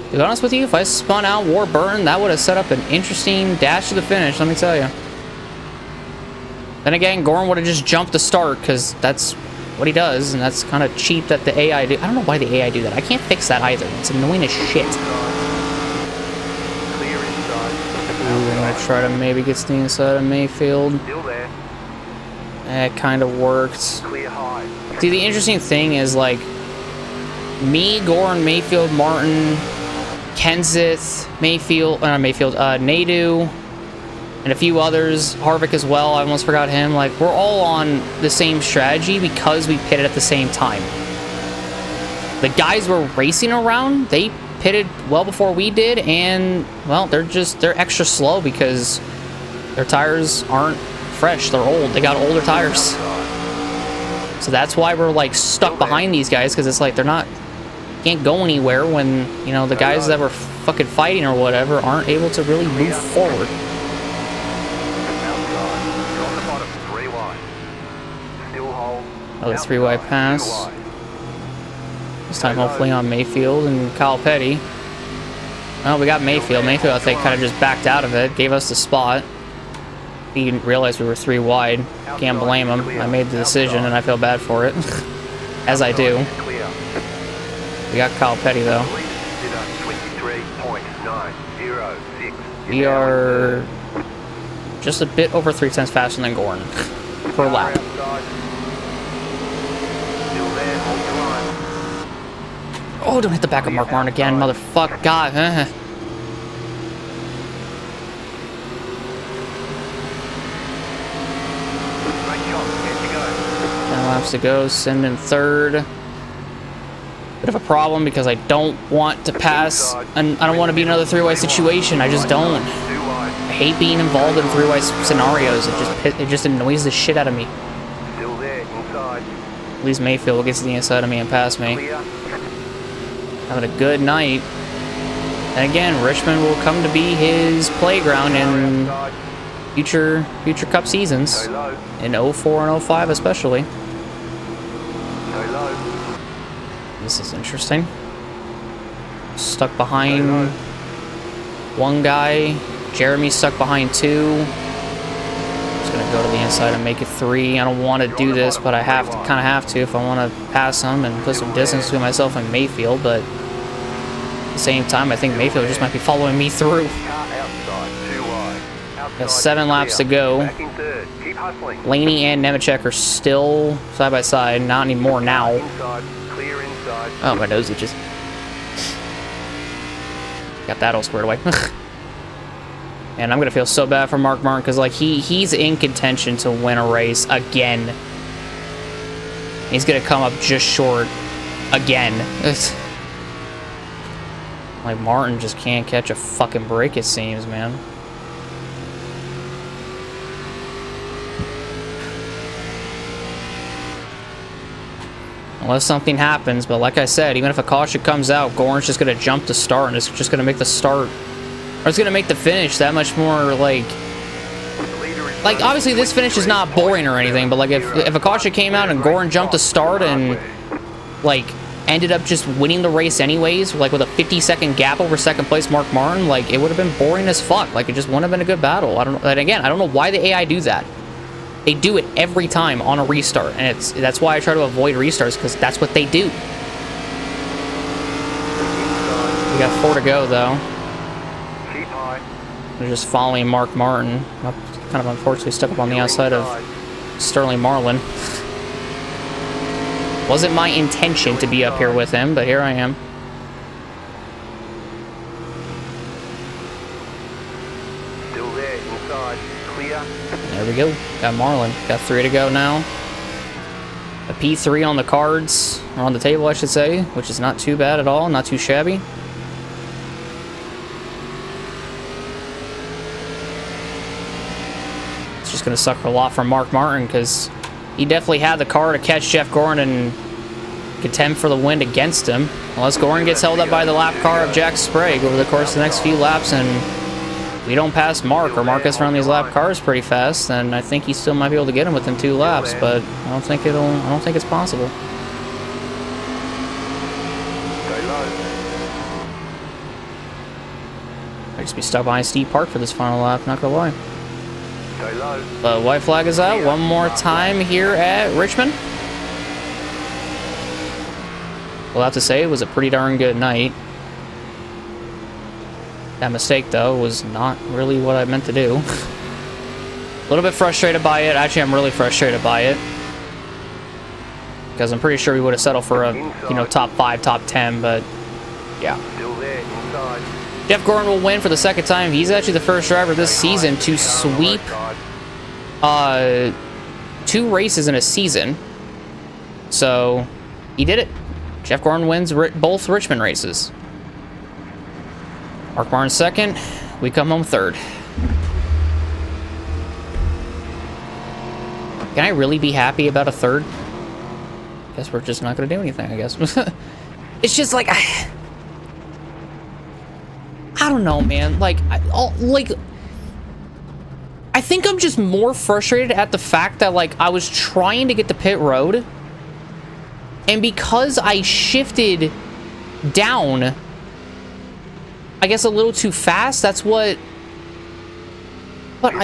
To be honest with you, if I spun out Warburton, that would have set up an interesting dash to the finish, let me tell you. Then again, Goran would have just jumped the start, because that's what he does, and that's kind of cheap that the AI do. I don't know why the AI do that. I can't fix that either. It's annoying as shit. Clear inside. Ooh, I'm going to try to maybe get to the inside of Mayfield. Still there. It kind of worked. Clear high. See, the interesting thing is, like, me, Goran, Mayfield, Martin, Kenseth, Nadu, and a few others, Harvick as well, I almost forgot him. Like, we're all on the same strategy because we pitted at the same time. The guys we're racing around, they pitted well before we did, and, well, they're extra slow because their tires aren't fresh, they're old, they got older tires. So that's why we're, like, stuck behind these guys, because it's like they're can't go anywhere when, you know, the guys that were fucking fighting or whatever aren't able to really move forward. Another 3-wide pass. This time hopefully on Mayfield and Kyle Petty. Well, we got Mayfield. Mayfield, I think, kind of just backed out of it, gave us the spot. He didn't realize we were 3 wide. Can't blame him. I made the decision and I feel bad for it. As I do. We got Kyle Petty though. We are just a bit over 3 tenths faster than Goran per lap. Oh, don't hit the back of Mark Martin again, motherfucker. God. 10 laps to go. Send in 3rd. Bit of a problem because I don't want to pass, and I don't want to be in another 3-way situation. I just don't. I hate being involved in 3-way scenarios. It just annoys the shit out of me. Still there, inside. At least Mayfield will get to the inside of me and pass me. Having a good night. And again, Richmond will come to be his playground in future Cup seasons. In 04 and 05 especially. This is interesting. Stuck behind one guy. Jeremy's stuck behind two. Just gonna go to the inside and make it 3. I don't want to do this, but I kind of have to if I want to pass him and put some distance between myself and Mayfield. But at the same time, I think Mayfield just might be following me through. Got 7 laps to go. Laney and Nemechek are still side by side. Not anymore now. Oh, my nose itches. Got that all squared away. And I'm gonna feel so bad for Mark Martin because like he's in contention to win a race again. He's gonna come up just short again. Like Martin just can't catch a fucking break, it seems, man. Unless something happens, but like I said, even if a caution comes out, Goran's just gonna jump the start and it's just gonna make the start, or it's gonna make the finish that much more like obviously this finish is not boring or anything, but like if a caution came out and Goran jumped the start and like ended up just winning the race anyways, like with a 50-second gap over second place Mark Martin, like it would have been boring as fuck. Like it just wouldn't have been a good battle. I don't know. And again, I don't know why the AI do that. They do it every time on a restart, and that's why I try to avoid restarts, because that's what they do. We got 4 to go, though. They're just following Mark Martin. Kind of unfortunately stuck up on the outside of Sterling Marlin. Wasn't my intention to be up here with him, but here I am. Still there, inside, clear. There we go. Got Marlin. Got 3 to go now. A P3 on the cards, or on the table, I should say, which is not too bad at all. Not too shabby. It's just going to suck a lot from Mark Martin because he definitely had the car to catch Jeff Goran and contend for the win against him. Unless Goran gets held up by the lap car of Jack Sprague over the course of the next few laps and we don't pass Mark, or Mark gets around these lap cars pretty fast, then I think he still might be able to get him within 2 laps, but I don't think it's possible. Might just be stuck behind Steve Park for this final lap, not gonna lie. But white flag is out one more time here at Richmond. We'll have to say it was a pretty darn good night. That mistake, though, was not really what I meant to do. A little bit frustrated by it. Actually, I'm really frustrated by it. Because I'm pretty sure we would have settled for a, top 5, top 10, but yeah. Jeff Goran will win for the 2nd time. He's actually the first driver this season to sweep 2 races in a season. So, he did it. Jeff Goran wins both Richmond races. Mark Martin 2nd, we come home 3rd. Can I really be happy about a 3rd? Guess we're just not going to do anything, I guess. It's just like, I don't know, man. I think I'm just more frustrated at the fact that, I was trying to get to pit road, and because I shifted down, I guess a little too fast, that's what... But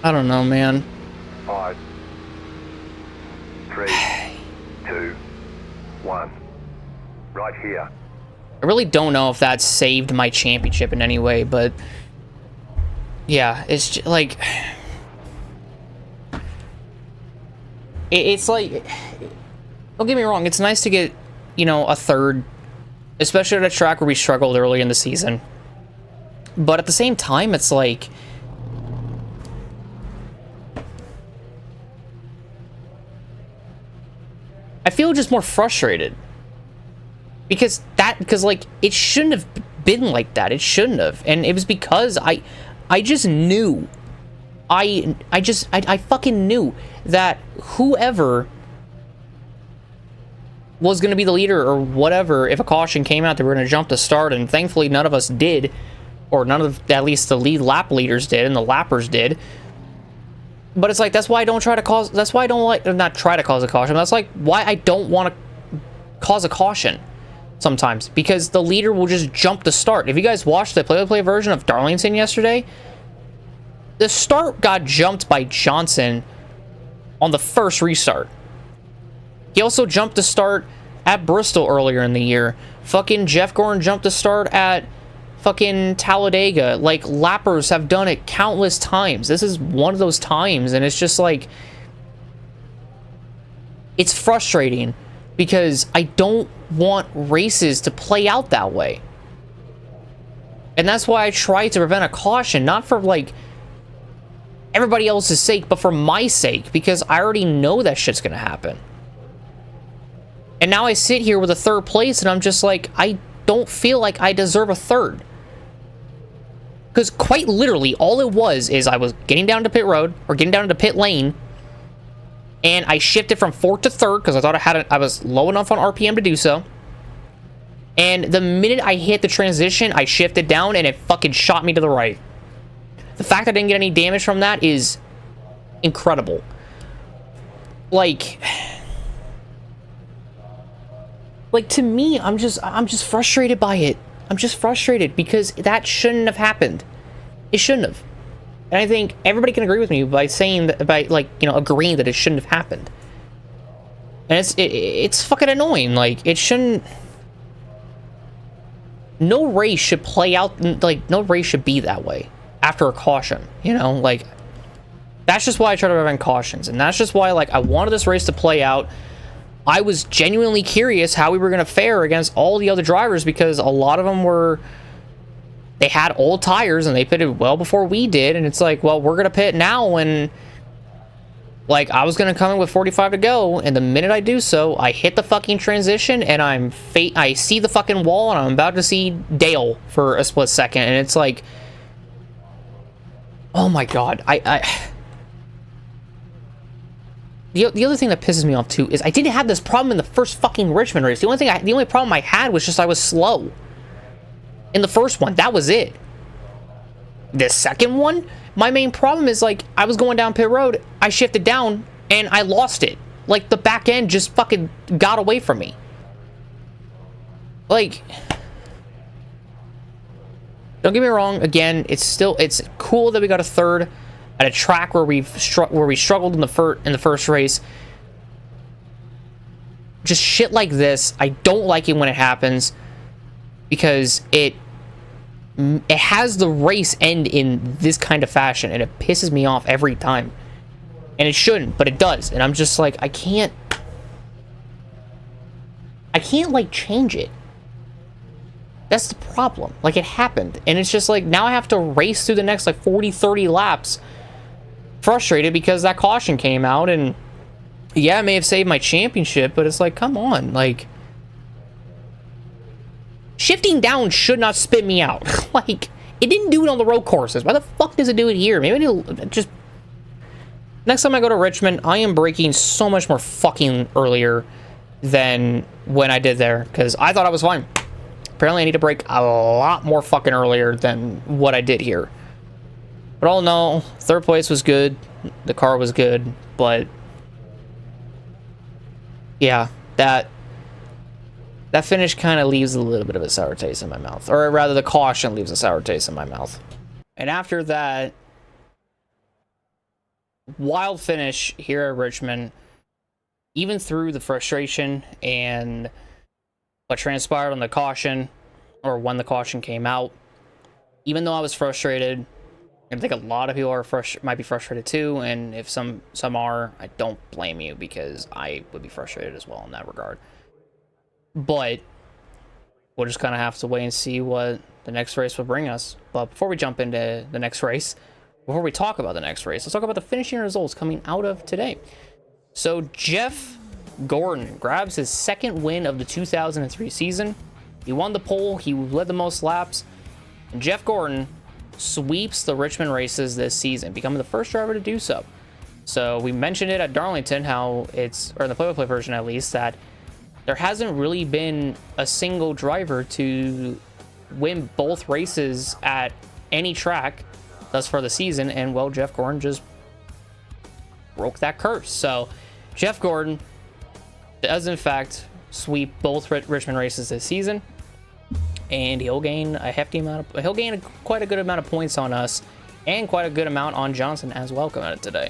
I don't know, man. 5, 3, 2, 1. Right here. I really don't know if that saved my championship in any way, but... Yeah, it's just, It's like... Don't get me wrong, it's nice to get... a 3rd, especially at a track where we struggled early in the season. But at the same time, it's like... I feel just more frustrated. Because it shouldn't have been like that. It shouldn't have. And it was because I just knew. I fucking knew that whoever was going to be the leader or whatever, if a caution came out, they were going to jump the start, and thankfully none of us did, or none of, at least the lead lap leaders did, and the lappers did. But it's like, that's why I don't try to cause, that's why I don't like, not try to cause a caution. That's like why I don't want to cause a caution sometimes, because the leader will just jump the start. If you guys watched the play-by-play version of Darlington yesterday, the start got jumped by Johnson on the first restart. He also jumped the start at Bristol earlier in the year. Fucking Jeff Gordon jumped the start at fucking Talladega. Like, lappers have done it countless times. This is one of those times, and it's just like, it's frustrating because I don't want races to play out that way. And that's why I try to prevent a caution, not for like everybody else's sake, but for my sake, because I already know that shit's gonna happen. And now I sit here with a third place, and I'm just like, I don't feel like I deserve a third. Because quite literally, all it was is I was getting down to pit road, or getting down to pit lane, and I shifted from fourth to third, because I thought I was low enough on RPM to do so. And the minute I hit the transition, I shifted down, and it fucking shot me to the right. The fact that I didn't get any damage from that is incredible. Like, to me, I'm just frustrated by it. I'm just frustrated because that shouldn't have happened. It shouldn't have. And I think everybody can agree with me by saying that, by like, you know, agreeing that it shouldn't have happened. And it's fucking annoying. Like, it shouldn't. No race should play out, like, no race should be that way after a caution, you know? Like, that's just why I try to prevent cautions, and that's just why, like, I wanted this race to play out. I was genuinely curious how we were going to fare against all the other drivers, because a lot of them were, they had old tires and they pitted well before we did, and it's like, well, we're going to pit now, and like, I was going to come in with 45 to go, and the minute I do so, I hit the fucking transition, and I see the fucking wall, and I'm about to see Dale for a split second, and it's like, oh my god, The other thing that pisses me off too is I didn't have this problem in the first fucking Richmond race. The only problem I had was just I was slow in the first one. That was it. The second one, my main problem is, like, I was going down pit road, I shifted down, and I lost it. Like, the back end just fucking got away from me. Like, don't get me wrong. Again, it's cool that we got a third at a track where we struggled in the first race. Just shit like this, I don't like it when it happens, because it has the race end in this kind of fashion, and it pisses me off every time. And it shouldn't, but it does, and I'm just like, I can't like change it. That's the problem. Like, it happened, and it's just like, now I have to race through the next like 40-30 laps frustrated because that caution came out, and yeah, it may have saved my championship, but it's like, come on, like, shifting down should not spit me out. Like, it didn't do it on the road courses. Why the fuck does it do it here? Maybe it'll just, next time I go to Richmond, I am braking so much more fucking earlier than when I did there, because I thought I was fine. Apparently I need to brake a lot more fucking earlier than what I did here. But all in all, third place was good. The car was good, but yeah, that finish kind of leaves a little bit of a sour taste in my mouth. Or rather, the caution leaves a sour taste in my mouth. And after that wild finish here at Richmond, even through the frustration and what transpired on the caution, or when the caution came out, even though I was frustrated, I think a lot of people might be frustrated too, and if some are, I don't blame you, because I would be frustrated as well in that regard. But we'll just kind of have to wait and see what the next race will bring us. But before we jump into the next race, before we talk about the next race, let's talk about the finishing results coming out of today. So Jeff Gordon grabs his second win of the 2003 season. He won the pole, he led the most laps, and Jeff Gordon sweeps the Richmond races this season, becoming the first driver to do so. So we mentioned it at Darlington, how it's, or in the play-by-play version at least, that there hasn't really been a single driver to win both races at any track thus far the season, and well, Jeff Gordon just broke that curse. So Jeff Gordon does in fact sweep both Richmond races this season, and he'll gain a hefty amount of, quite a good amount of points on us, and quite a good amount on Johnson as well coming out today.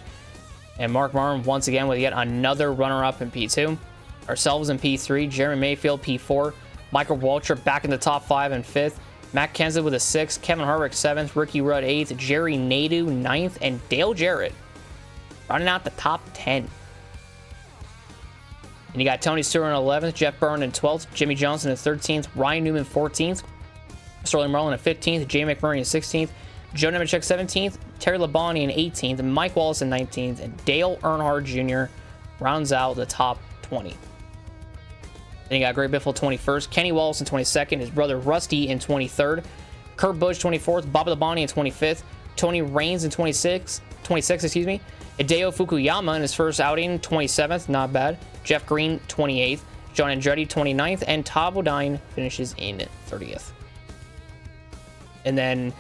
And Mark Martin once again with yet another runner-up in P2. Ourselves in P3, Jeremy Mayfield P4, Michael Waltrip back in the top 5 and 5th, Matt Kenseth with a 6th, Kevin Harvick 7th, Ricky Rudd 8th, Jerry Nadeau 9th, and Dale Jarrett running out the top 10. And you got Tony Stewart in 11th, Jeff Byrne in 12th, Jimmie Johnson in 13th, Ryan Newman 14th, Sterling Marlin in 15th, Jay McMurray in 16th, Joe Nemechek 17th, Terry Labonte in 18th, Mike Wallace in 19th, and Dale Earnhardt Jr. rounds out the top 20. Then you got Greg Biffle 21st, Kenny Wallace in 22nd, his brother Rusty in 23rd, Kurt Busch 24th, Bob Labonte in 25th, Tony Raines in 26, excuse me, Hideo Fukuyama in his first outing 27th, not bad, Jeff Green 28th, John Andretti 29th, and Todd Bodine finishes in 30th. And then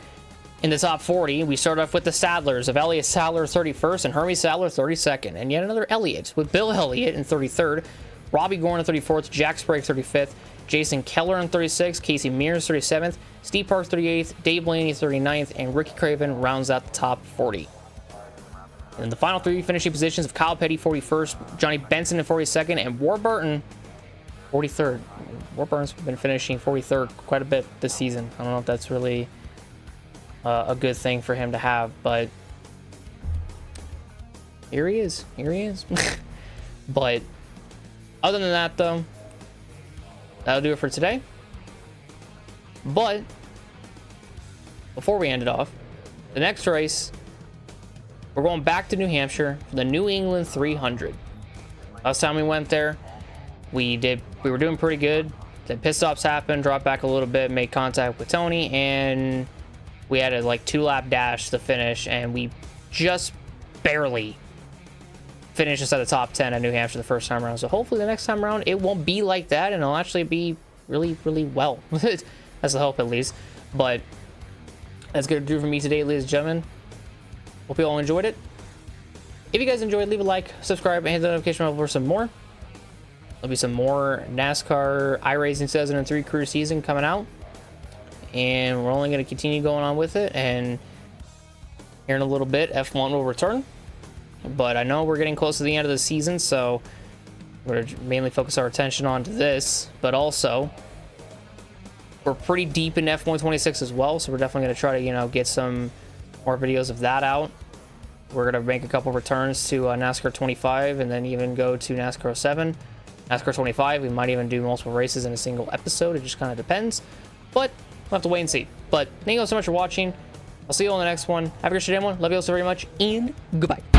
in the top 40, we start off with the Sadlers of Elliott Sadler 31st and Hermie Sadler 32nd, and yet another Elliott with Bill Elliott in 33rd, Robbie Gorn in 34th, Jack Sprague 35th, Jason Keller in 36th, Casey Mears 37th, Steve Park 38th, Dave Blaney 39th, and Ricky Craven rounds out the top 40. And the final 3 finishing positions of Kyle Petty 41st, Johnny Benson in 42nd, and Warburton 43rd. Warburton's been finishing 43rd quite a bit this season. I don't know if that's really a good thing for him to have, but here he is. But other than that, though, that'll do it for today. But before we end it off, the next race, we're going back to New Hampshire for the New England 300. Last time we went there, we were doing pretty good. Then pit stops happened, dropped back a little bit, made contact with Tony, and we had a like 2-lap dash to finish, and we just barely finished inside the top 10 at New Hampshire the first time around. So hopefully the next time around it won't be like that, and it'll actually be really, really well. That's the hope, at least. But that's gonna do for me today, ladies and gentlemen. Hope you all enjoyed it. If you guys enjoyed, leave a like, subscribe, and hit the notification bell for some more. There'll be some more NASCAR iRacing 2003 Career Season coming out, and we're only going to continue going on with it. And here in a little bit, F1 will return, but I know we're getting close to the end of the season, so we're going to mainly focus our attention on this. But also, we're pretty deep in F1 26 as well, so we're definitely going to try to, get some more videos of that out. We're going to make a couple returns to NASCAR 25, and then even go to NASCAR 7. NASCAR 25, we might even do multiple races in a single episode. It just kind of depends, but we'll have to wait and see. But thank you all so much for watching. I'll see you all in the next one. Have a good day, everyone. Love you all so very much, and goodbye.